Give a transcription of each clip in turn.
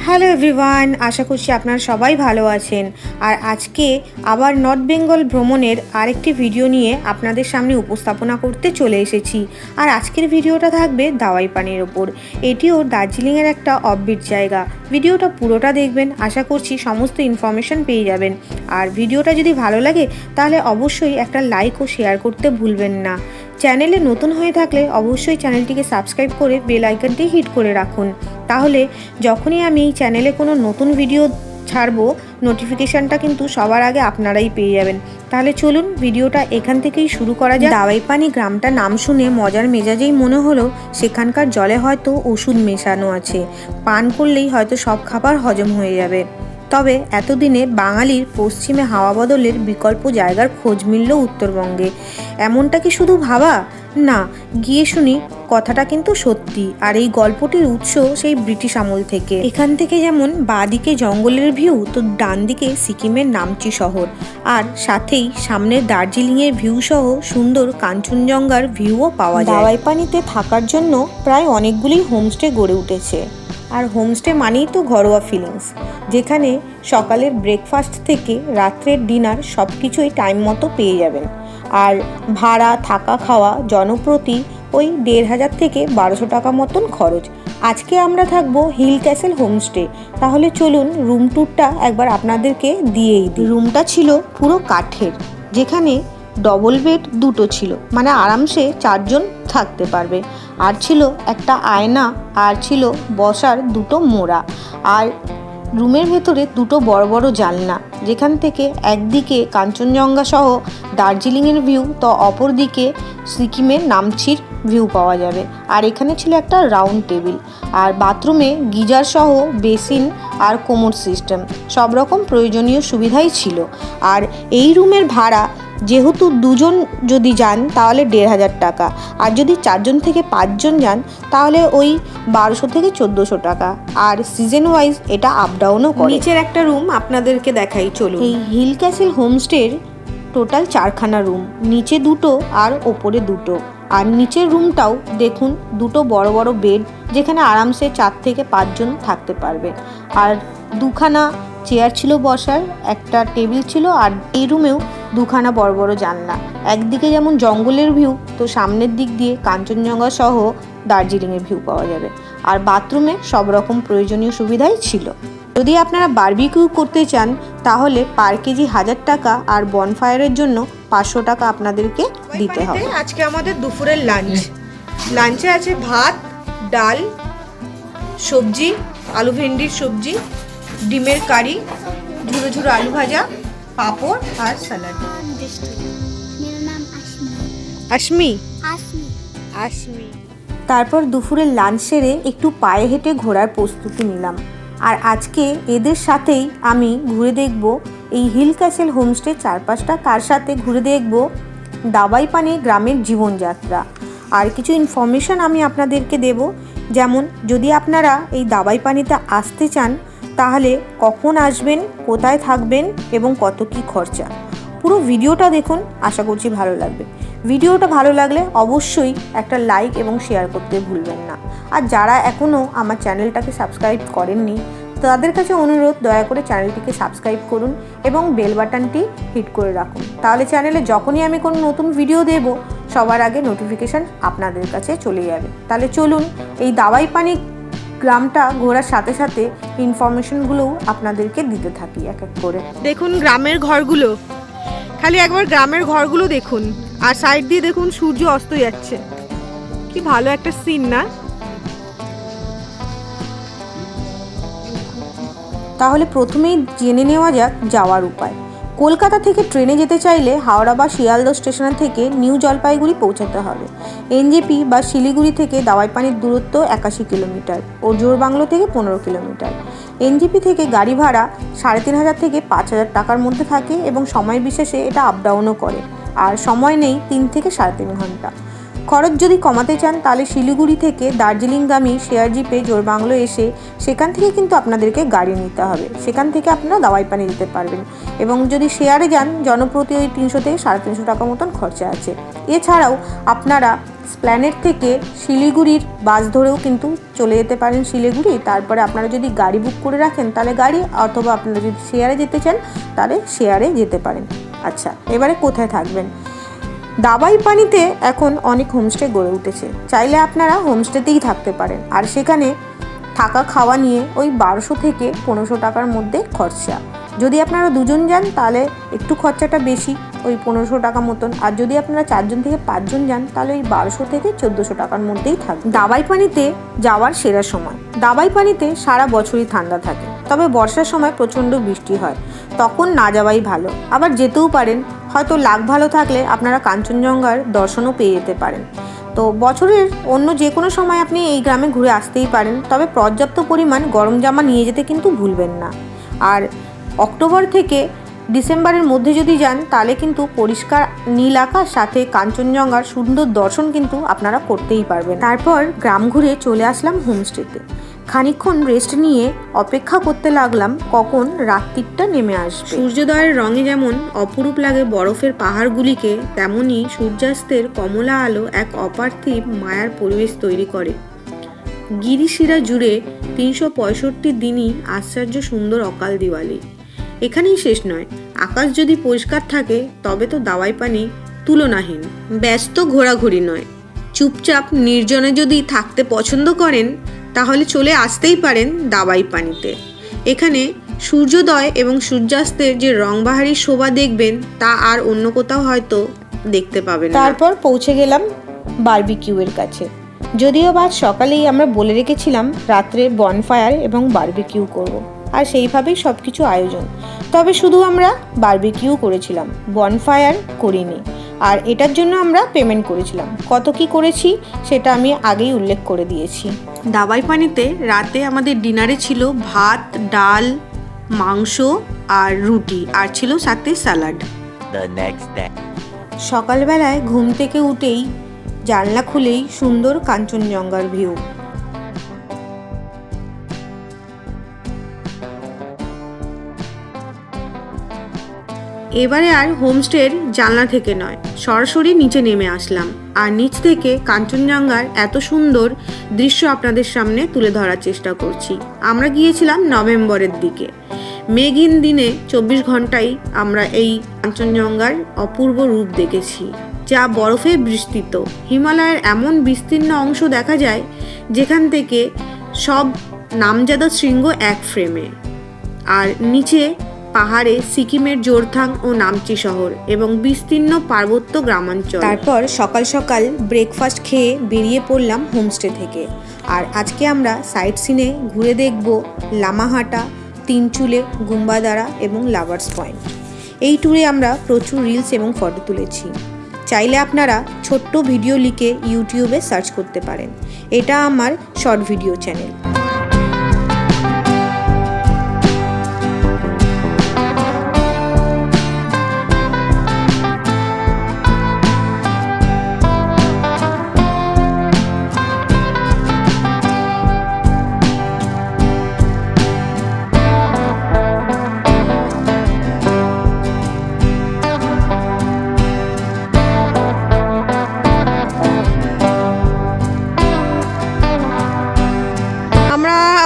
Hello everyone, আশা করছি আপনারা সবাই ভালো আছেন। আর আজকে আবার নর্থ বেঙ্গল ভ্রমণের আরেকটি ভিডিও নিয়ে আপনাদের সামনে উপস্থাপনা করতে চলে এসেছি। আর আজকের ভিডিওটা থাকবে দাওয়াই পানির ওপর। এটিও দার্জিলিংয়ের একটা অফবিট জায়গা। ভিডিওটা পুরোটা দেখবেন, আশা করছি সমস্ত ইনফরমেশন পেয়ে যাবেন। আর ভিডিওটা যদি ভালো লাগে তাহলে অবশ্যই একটা লাইক ও শেয়ার করতে ভুলবেন না। চ্যানেলে নতুন হয়ে থাকলে অবশ্যই চ্যানেলটিকে সাবস্ক্রাইব করে বেল আইকনটি হিট করে রাখুন, তাহলে যখনই আমি এই চ্যানেলে কোনো নতুন ভিডিও ছাড়বো নোটিফিকেশানটা কিন্তু সবার আগে আপনারাই পেয়ে যাবেন। তাহলে চলুন ভিডিওটা এখান থেকেই শুরু করা যায়। দাওয়াইপানি গ্রামটা নাম শুনে মজার মেজাজেই মনে হলো সেখানকার জলে হয়তো ওষুধ মেশানো আছে, পান করলেই হয়তো সব খাবার হজম হয়ে যাবে। তবে এতদিনে বাঙালির পশ্চিমে হাওয়া বদলের বিকল্প জায়গার খোঁজ মিলল উত্তরবঙ্গে। এমনটা কি শুধু ভাবা? না, গিয়ে শুনি কথাটা কিন্তু সত্যি। আর এই গল্পটির উৎস সেই ব্রিটিশ আমল থেকে। এখান থেকে যেমন বাঁদিকে জঙ্গলের ভিউ, তো ডান দিকে সিকিমের নামচি শহর, আর সাথেই সামনের দার্জিলিংয়ের ভিউ সহ সুন্দর কাঞ্চনজঙ্ঘার ভিউও পাওয়া যায়। দাওয়াইপানিতে থাকার জন্য প্রায় অনেকগুলি হোমস্টে গড়ে উঠেছে। আর হোমস্টে মানেই তো ঘরোয়া ফিলিংস, যেখানে সকালের ব্রেকফাস্ট থেকে রাত্রের ডিনার সব কিছুই টাইম মতো পেয়ে যাবেন। আর ভাড়া, থাকা খাওয়া জনপ্রতি ওই ১৫০০ থেকে ১২০০ টাকা মতন খরচ। আজকে আমরা থাকবো হিল ক্যাসেল হোমস্টে। তাহলে চলুন রুম ট্যুরটা একবার আপনাদেরকে দিয়েই দিই। রুমটা ছিল পুরো কাঠের, যেখানে ডবল বেড দুটো ছিল, মানে আরামসে 4 জন থাকতে পারবে। আর ছিল একটা আয়না, আর ছিল বসার দুটো মোড়া। আর রুমের ভেতরে দুটো বড় বড় জানলা, যেখান থেকে একদিকে কাঞ্চনজঙ্ঘা সহ দার্জিলিংয়ের ভিউ, তো অপর দিকে সিকিমের নামচির ভিউ পাওয়া যাবে। আর এখানে ছিল একটা রাউন্ড টেবিল, আর বাথরুমে গিজার সহ বেসিন আর কোমোড সিস্টেম, সব রকম প্রয়োজনীয় সুবিধাই ছিল। আর এই রুমের ভাড়া যেহেতু 2 জন যদি যান তাহলে ১৫০০ টাকা, আর যদি 4 জন থেকে 5 জন যান তাহলে ওই ১২০০ থেকে ১৪০০ টাকা। আর সিজন ওয়াইজ এটা আপ ডাউনও করে। নিচের একটা রুম আপনাদেরকে দেখাই চলুন। এই হিল ক্যাসেল হোমস্টের টোটাল 4খানা রুম, নিচে দুটো আর ওপরে দুটো। আর নিচের রুমটাও দেখুন, দুটো বড় বড় বেড, যেখানে আরামসে 4 থেকে 5 জন থাকতে পারবে। আর 2খানা চেয়ার ছিল বসার, একটা টেবিল ছিল। আর এই রুমেও 2খানা বড় বড় জানলা। একদিকে যেমন জঙ্গলের ভিউ, তো সামনের দিক দিয়ে কাঞ্চনজঙ্ঘা সহ দার্জিলিংয়ের ভিউ পাওয়া যাবে। আর বাথরুমে সব রকম প্রয়োজনীয় সুবিধাই ছিল। যদি আপনারা বারবিকিউ করতে চান তাহলে পার কেজি 1000 টাকা, আর বনফায়ারের জন্য 500 টাকা আপনাদেরকে দিতে হবে। আজকে আমাদের দুপুরের লাঞ্চে আছে ভাত, ডাল, সবজি, আলু ভেন্ডির সবজি, ডিমের কারি, ঝুড়ো ঝুড়ো আলু ভাজা, পাঁপড় আর স্যালাড। আশমি। তারপর দুপুরের লাঞ্চ সেরে একটু পায়ে হেঁটে ঘোরার প্রস্তুতি নিলাম। আর আজকে এদের সাথেই আমি ঘুরে দেখব এই হিল ক্যাসেল হোমস্টে চারপাশটা, তার সাথে ঘুরে দেখব দাওয়াইপানি গ্রামের জীবনযাত্রা। আর কিছু ইনফরমেশন আমি আপনাদেরকে দেব, যেমন যদি আপনারা এই দাওয়াইপানিতে আসতে চান তাহলে কখন আসবেন, কোথায় থাকবেন এবং কত কি খরচা। পুরো ভিডিওটা দেখুন, আশা করছি ভালো লাগবে। ভিডিওটা ভালো লাগলে অবশ্যই একটা লাইক এবং শেয়ার করতে ভুলবেন না। আর যারা এখনও আমার চ্যানেলটাকে সাবস্ক্রাইব করেননি তাদের কাছে অনুরোধ, দয়া করে চ্যানেলটিকে সাবস্ক্রাইব করুন এবং বেল বাটনটি হিট করে রাখুন, তাহলে চ্যানেলে যখনই আমি কোনো নতুন ভিডিও দেব সবার আগে নোটিফিকেশান আপনাদের কাছে চলে যাবে। তাহলে চলুন এই দাওয়াইপানি গ্রামটা ঘোরার সাথে সাথে ইনফরমেশনগুলোও আপনাদেরকে দিতে থাকি এক এক করে। দেখুন গ্রামের ঘরগুলো, খালি একবার গ্রামের ঘরগুলো দেখুন। আর সাইড দিয়ে দেখুন সূর্য অস্ত যাচ্ছে, কি ভালো একটা সিন না? তাহলে প্রথমেই জেনে নেওয়া যাক যাওয়ার উপায়। কলকাতা থেকে ট্রেনে যেতে চাইলে হাওড়া বা শিয়ালদহ স্টেশন থেকে নিউ জলপাইগুড়ি পৌঁছাতে হবে। এনজেপি বা শিলিগুড়ি থেকে দাওয়াইপানির দূরত্ব 81 কিলোমিটার ও জোরবাংলো থেকে 15 কিলোমিটার। এনজেপি থেকে গাড়ি ভাড়া 3500 থেকে 5000 টাকার মধ্যে থাকে এবং সময় বিশেষে এটা আপ ডাউনও করে। আর সময় নেই 3 থেকে 3.5 ঘন্টা। খরচ যদি কমাতে চান তাহলে শিলিগুড়ি থেকে দার্জিলিংগামী শেয়ার জিপে জোরবাংলো এসে সেখান থেকে কিন্তু আপনাদেরকে গাড়ি নিতে হবে, সেখান থেকে আপনারা দাওয়াই পানি যেতে পারবেন। এবং যদি শেয়ারে যান জনপ্রতি ওই 300 থেকে 350 টাকা মতন খরচা আছে। এছাড়াও আপনারা স্প্ল্যানেড থেকে শিলিগুড়ির বাস ধরেও কিন্তু চলে যেতে পারেন শিলিগুড়ি। তারপরে আপনারা যদি গাড়ি বুক করে রাখেন তাহলে গাড়ি, অথবা আপনারা যদি শেয়ারে যেতে চান তাহলে শেয়ারে যেতে পারেন। আচ্ছা, এবারে কোথায় থাকবেন? দাবাই পানিতে এখন অনেক হোমস্টে গড়ে উঠেছে, চাইলে আপনারা হোমস্টেতেই থাকতে পারেন। আর সেখানে থাকা খাওয়া নিয়ে ওই 1200 থেকে 1500 টাকার মধ্যে খরচা। যদি আপনারা দুজন যান তাহলে একটু খরচাটা বেশি, ওই 1500 টাকা মতন। আর যদি আপনারা 4 জন থেকে 5 জন যান তাহলে ওই 1200 থেকে 1400 টাকার মধ্যেই থাকবে। দাবাই পানিতে যাওয়ার সেরা সময়। দাবাই পানিতে সারা বছরই ঠান্ডা থাকে, তবে বর্ষার সময় প্রচণ্ড বৃষ্টি হয়, তখন না যাওয়াই ভালো। আবার যেতেও পারেন, হয়তো লাক ভালো থাকলে আপনারা কাঞ্চনজঙ্ঘার দর্শনও পেয়ে যেতে পারেন। তো বছরের অন্য যে কোনো সময় আপনি এই গ্রামে ঘুরে আসতেই পারেন, তবে পর্যাপ্ত পরিমাণ গরম জামা নিয়ে যেতে কিন্তু ভুলবেন না। আর অক্টোবর থেকে ডিসেম্বরের মধ্যে যদি যান তাহলে কিন্তু পরিষ্কার নীল আকাশ সাথে কাঞ্চনজঙ্ঘার সুন্দর দর্শন কিন্তু আপনারা করতেই পারবেন। তারপর গ্রাম ঘুরে চলে আসলাম হোমস্টেতে। খানিকক্ষণ রেস্ট নিয়ে অপেক্ষা করতে লাগলাম কখন রাত্রিটা নেমে আসবে। সূর্যোদয়ের রঙে যেমন অপরূপ লাগে বরফের পাহাড়গুলিকে, তেমনি সূর্যাস্তের কমলা আলো এক অপার্থিব মায়ার পরিবেশ তৈরি করে। গিরিশিরা জুড়ে 365 দিনই আশ্চর্য সুন্দর অকাল দিওয়ালি। এখানেই শেষ নয়, আকাশ যদি পরিষ্কার থাকে তবে তো দাওয়াই পানি তুলনাহীন। ব্যস্ত ঘোরাঘুরি নয়, চুপচাপ নির্জনে যদি থাকতে পছন্দ করেন তাহলে চলে আসতেই পারেন দাওয়াই পানিতে। এখানে সূর্যোদয় এবং সূর্যাস্তের যে রংবাহারি শোভা দেখবেন তা আর অন্য কোথাও হয়তো দেখতে পাবেন না। তারপর পৌঁছে গেলাম বারবিকিউয়ের কাছে। যদিও আজ সকালেই আমরা বলে রেখেছিলাম রাত্রে বনফায়ার এবং বারবিকিউ করব, আর সেইভাবেই সব কিছু আয়োজন। তবে শুধু আমরা বারবিকিউ করেছিলাম, বনফায়ার করিনি। আর এটার জন্য আমরা পেমেন্ট করেছিলাম। কত কি করেছি সেটা আমি আগেই উল্লেখ করে দিয়েছি। দাবাই পানিতে রাতে আমাদের ডিনারে ছিল ভাত, ডাল, মাংস আর রুটি, আর ছিল সাথে স্যালাড। সকালবেলায় ঘুম থেকে উঠেই জানলা খুলেই সুন্দর কাঞ্চনজঙ্ঘার ভিউ। এবারে আর হোমস্টের জানলা থেকে নয়, সরাসরি নিচে নেমে আসলাম, আর নিচ থেকে কাঞ্চনজঙ্ঘার এত সুন্দর দৃশ্য আপনাদের সামনে তুলে ধরার চেষ্টা করছি। আমরা গিয়েছিলাম নভেম্বরের দিকে। মেঘহীন দিনে 24 ঘন্টায় আমরা এই কাঞ্চনজঙ্ঘার অপূর্ব রূপ দেখেছি, যা বরফে বিস্তৃত। হিমালয়ের এমন বিস্তীর্ণ অংশ দেখা যায় যেখান থেকে সব নামজাদা শৃঙ্গ এক ফ্রেমে, আর নিচে পাহাড়ে সিকিমের জোরথাং ও নামচি শহর এবং বিস্তীর্ণ পার্বত্য গ্রামাঞ্চল। তারপর সকাল সকাল ব্রেকফাস্ট খেয়ে বেরিয়ে পড়লাম হোমস্টে থেকে। আর আজকে আমরা সাইট সিনে ঘুরে দেখব লামাহাটা, তিনচুলে, গুম্বাদারা এবং লাভার্স পয়েন্ট। এই ট্যুরে আমরা প্রচুর রিলস এবং ফটো তুলেছি। চাইলে আপনারা ছোট্ট ভিডিও লিখে ইউটিউবে সার্চ করতে পারেন। এটা আমার শর্ট ভিডিও চ্যানেল।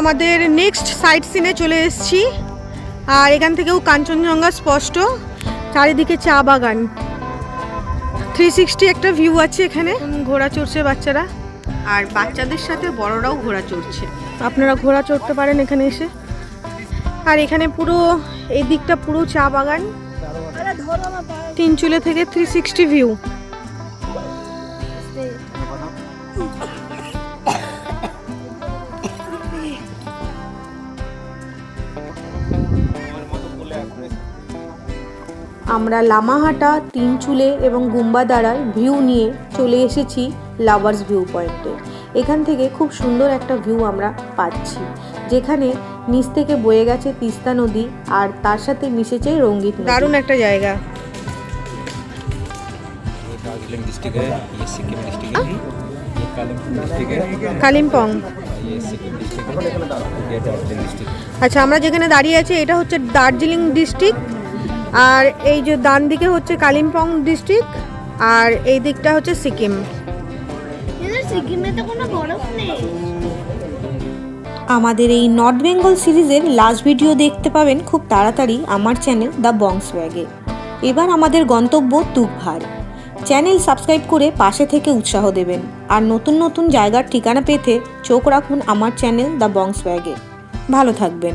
আমাদের নেক্সট সাইট সিনে চলে এসেছি, আর এখান থেকেও কাঞ্চনজঙ্ঘা স্পষ্ট। চারিদিকে চা বাগান, 360 একটা ভিউ আছে। এখানে ঘোড়া চড়ছে বাচ্চারা, আর বাচ্চাদের সাথে বড়রাও ঘোড়া চড়ছে। আপনারা ঘোড়া চড়তে পারেন এখানে এসে। আর এখানে পুরো এই দিকটা পুরো চা বাগান, তিনচুলে থেকে 360 ভিউ। আমরা লামাহাটা, তিনচুলে এবং গুম্বাদারার ভিউ নিয়ে চলে এসেছি লাভার্স ভিউ পয়েন্টে। এখান থেকে খুব সুন্দর একটা ভিউ আমরা পাচ্ছি, যেখানে নিচ থেকে বয়ে গেছে তিস্তা নদী আর তার সাথে মিশেছে রঙ্গিত। দারুণ একটা জায়গা। दार्जिलिंग डिस्ट्रिक्ट है, ये सिक्किम डिस्ट्रिक्ट है, ये कालिम्पोंग डिस्ट्रिक्ट है, কালিম্পং। ये सिक्किम डिस्ट्रिक्ट है, ये दार्जिलिंग डिस्ट्रिक्ट। আচ্ছা, আমরা যেখানে দাঁড়িয়ে আছি এটা হচ্ছে দার্জিলিং ডিস্ট্রিক্ট, আর এই যে ডান দিকে হচ্ছে কালিম্পং ডিস্ট্রিক্ট, আর এই দিকটা হচ্ছে সিকিম। সিকিমে তো কোনো বরফ নেই। আমাদের এই নর্থ বেঙ্গল সিরিজের লাস্ট ভিডিও দেখতে পাবেন খুব তাড়াতাড়ি আমার চ্যানেল দ্য বংস ব্যাগে। এবার আমাদের গন্তব্য তুকভার। চ্যানেল সাবস্ক্রাইব করে পাশে থেকে উৎসাহ দেবেন, আর নতুন নতুন জায়গার ঠিকানা পেতে চোখ রাখুন আমার চ্যানেল দ্য বংস ব্যাগে। ভালো থাকবেন।